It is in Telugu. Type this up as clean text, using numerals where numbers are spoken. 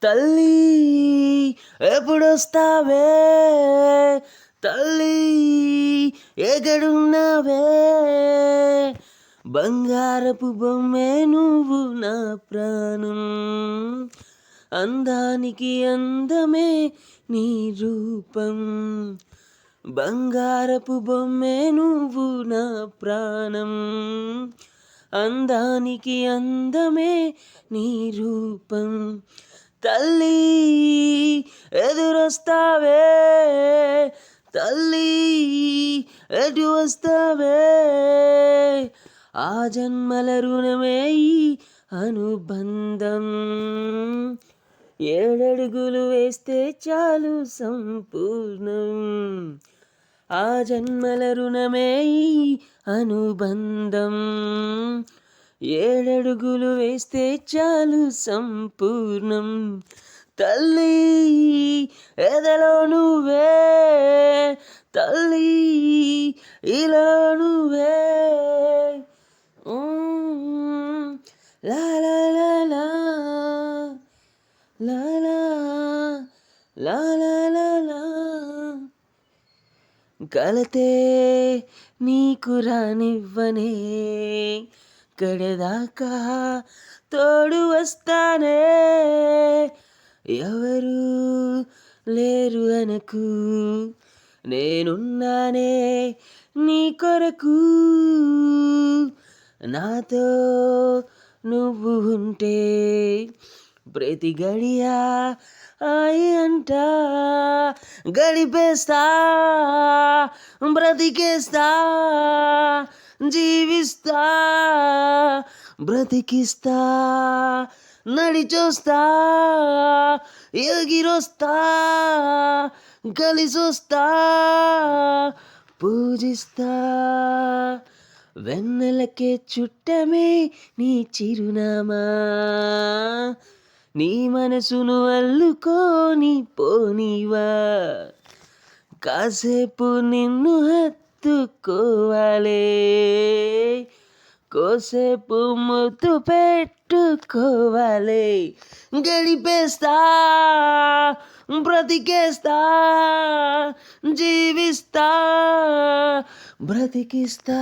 తల్లి ఎప్పుడొస్తావే, తల్లి ఎక్కడున్నావే, బంగారపు బొమ్మే నువ్వు నా ప్రాణం, అందానికి అందమే నీ రూపం, బంగారపు బొమ్మే నువ్వు నా ప్రాణం, అందానికి అందమే నీ రూపం, తల్లి ఎదురొస్తావే, తల్లి ఎటు వస్తావే, ఆ జన్మల రుణమే ఈ అనుబంధం, 7 అడుగులు వేస్తే చాలు సంపూర్ణం, ఆ జన్మల రుణమే ఈ అనుబంధం, 7 అడుగులు వేస్తే చాలు సంపూర్ణం, తల్లి ఎదలో నువ్వే, తల్లి ఇలో నువ్వే, లా లా లా లా లా లా లా లా లా లా. కలతే నీకు రానివ్వనే, కడదాకా తోడు వస్తానే, ఎవరు లేరు అనకు, నేనున్నానే నీ కొరకు, నాతో నువ్వు ఉంటే ప్రతి గడియా ఆయి అంట, గడిపేస్తా బ్రతికేస్తా, జీవిస్తా బ్రతికిస్తా, నడిచొస్తా ఎగిరొస్తా, కలిసొస్తా పూజిస్తా, వెన్నెలకే చుట్టమే నీ చిరునామా, నీ మనసును అల్లుకొని పోనివా, కాసేపు నిన్ను హత్తుకోవాలే, కోసేపు ముద్దు పెట్టుకోవాలే, గడిపేస్తా బ్రతికేస్తా, జీవిస్తా బ్రతికిస్తా.